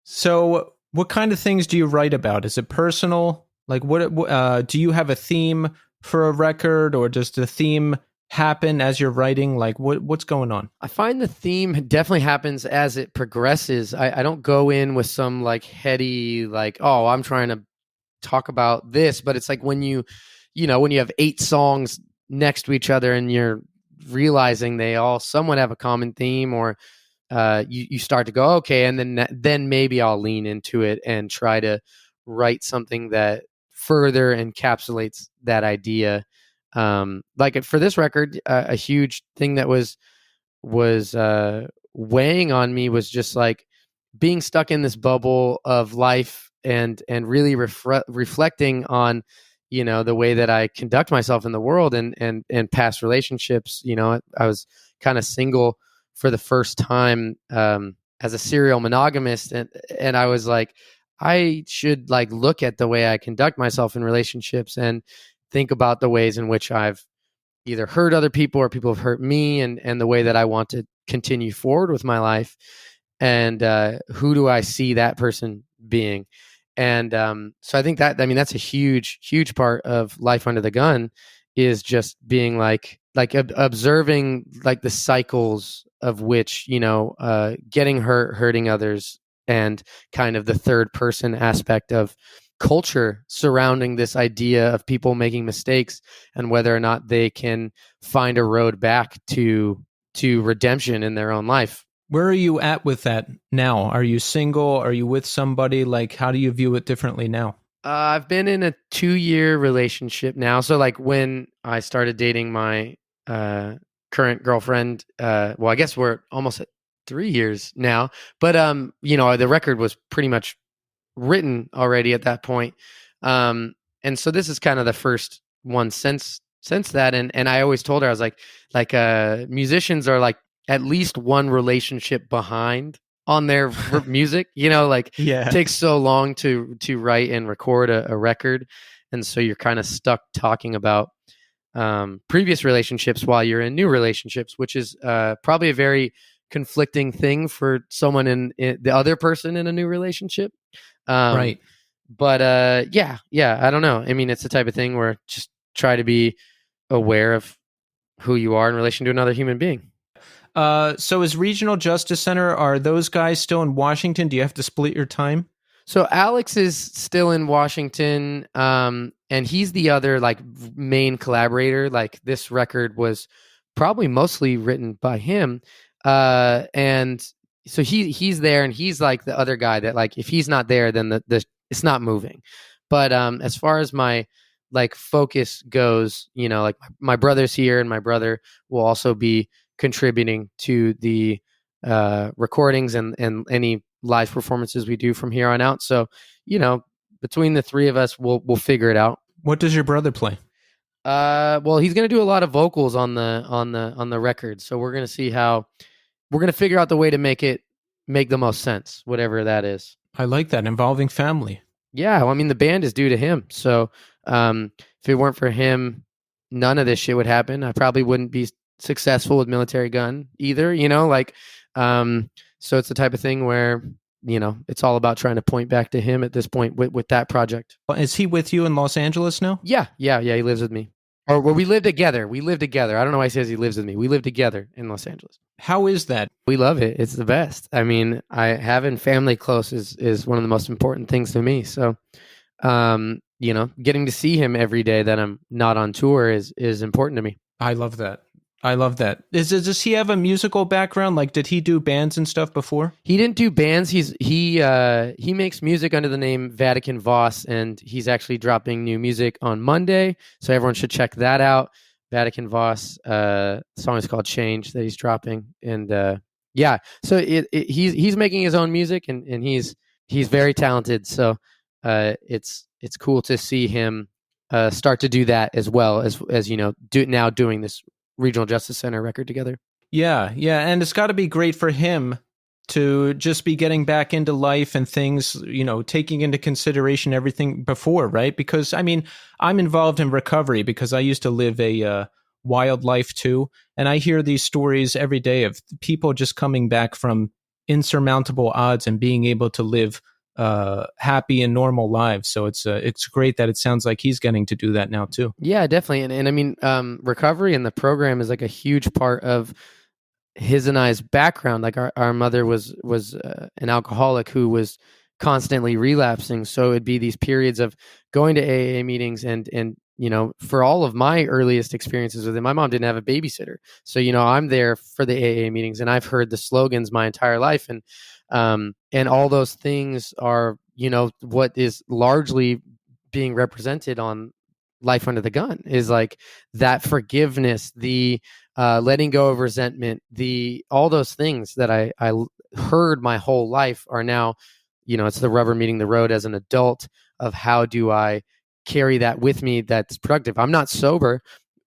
So, what kind of things do you write about? Is it personal? Like, do you have a theme for a record, or does the theme happen as you're writing? Like, what's going on? I find the theme definitely happens as it progresses. I don't go in with some like heady, like, oh, I'm trying to talk about this, but it's like when when you have 8 songs next to each other and you're realizing they all somewhat have a common theme, or you start to go, okay, and then maybe I'll lean into it and try to write something that further encapsulates that idea. Like for this record, a huge thing that was weighing on me was just like being stuck in this bubble of life and really reflecting on the way that I conduct myself in the world and past relationships. I was kind of single for the first time as a serial monogamist, and I was like, I should like look at the way I conduct myself in relationships and think about the ways in which I've either hurt other people or people have hurt me, and the way that I want to continue forward with my life, and who do I see that person being. And so I think that's a huge part of life under the gun, is just being like observing like the cycles of which getting hurt, hurting others, and kind of the third person aspect of culture surrounding this idea of people making mistakes and whether or not they can find a road back to redemption in their own life. Where are you at with that now? Are you single? Are you with somebody? Like, how do you view it differently now? I've been in a 2-year relationship now. So like when I started dating my current girlfriend, well, I guess we're almost at 3 years now, but the record was pretty much written already at that point. And so this is kind of the first one since that. And I always told her, I was like musicians are like at least one relationship behind on their music, Yeah. It takes so long to write and record a record. And so you're kind of stuck talking about previous relationships while you're in new relationships, which is probably a very conflicting thing for someone in the other person in a new relationship. Right. But yeah, I don't know. I mean, it's the type of thing where just try to be aware of who you are in relation to another human being. So as Regional Justice Center, are those guys still in Washington? Do you have to split your time? So Alex is still in Washington, and he's the other like main collaborator. Like this record was probably mostly written by him, and so he's there, and he's like the other guy that like if he's not there, then the it's not moving. But as far as my like focus goes, like my brother's here, and my brother will also be contributing to the recordings and any live performances we do from here on out. So, between the three of us, we'll figure it out. What does your brother play? Well, he's going to do a lot of vocals on the record. So we're going to see how we're going to figure out the way to make the most sense, whatever that is. I like that, involving family. Yeah, well, I mean, the band is due to him. So if it weren't for him, none of this shit would happen. I probably wouldn't be successful with Militarie Gun either, so it's the type of thing where it's all about trying to point back to him at this point with that project. Is he with you in Los Angeles now? Yeah, he lives with me. Or well, we live together. I don't know why he says he lives with me. We live together in Los Angeles. How is that? We love it. It's the best. I mean, having family close is one of the most important things to me. So getting to see him every day that I'm not on tour is important to me. I love that. Does he have a musical background? Like, did he do bands and stuff before? He didn't do bands. He makes music under the name Vatican Voss, and he's actually dropping new music on Monday. So everyone should check that out. Vatican Voss. The song is called Change that he's dropping, and so he's making his own music, and he's very talented. So it's cool to see him start to do that as well as doing this Regional Justice Center record together. Yeah, and it's got to be great for him to just be getting back into life and things, taking into consideration everything before, right? Because, I mean, I'm involved in recovery because I used to live a wild life too, and I hear these stories every day of people just coming back from insurmountable odds and being able to live happy and normal lives. So it's great that it sounds like he's getting to do that now too. Yeah, definitely. And I mean, recovery and the program is like a huge part of his and I's background. Like our mother was an alcoholic who was constantly relapsing. So it'd be these periods of going to AA meetings and for all of my earliest experiences with it, my mom didn't have a babysitter. So, I'm there for the AA meetings and I've heard the slogans my entire life. And all those things are, what is largely being represented on Life Under the Gun is like that forgiveness, the letting go of resentment, all those things that I heard my whole life are now, it's the rubber meeting the road as an adult of how do I carry that with me that's productive. I'm not sober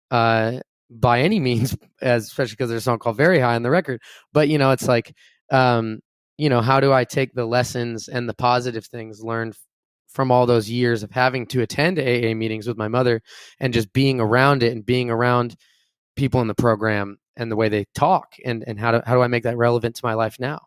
by any means, especially because there's a song called Very High on the record. But, it's like, how do I take the lessons and the positive things learned from all those years of having to attend AA meetings with my mother and just being around it and being around people in the program and the way they talk and how do I make that relevant to my life now?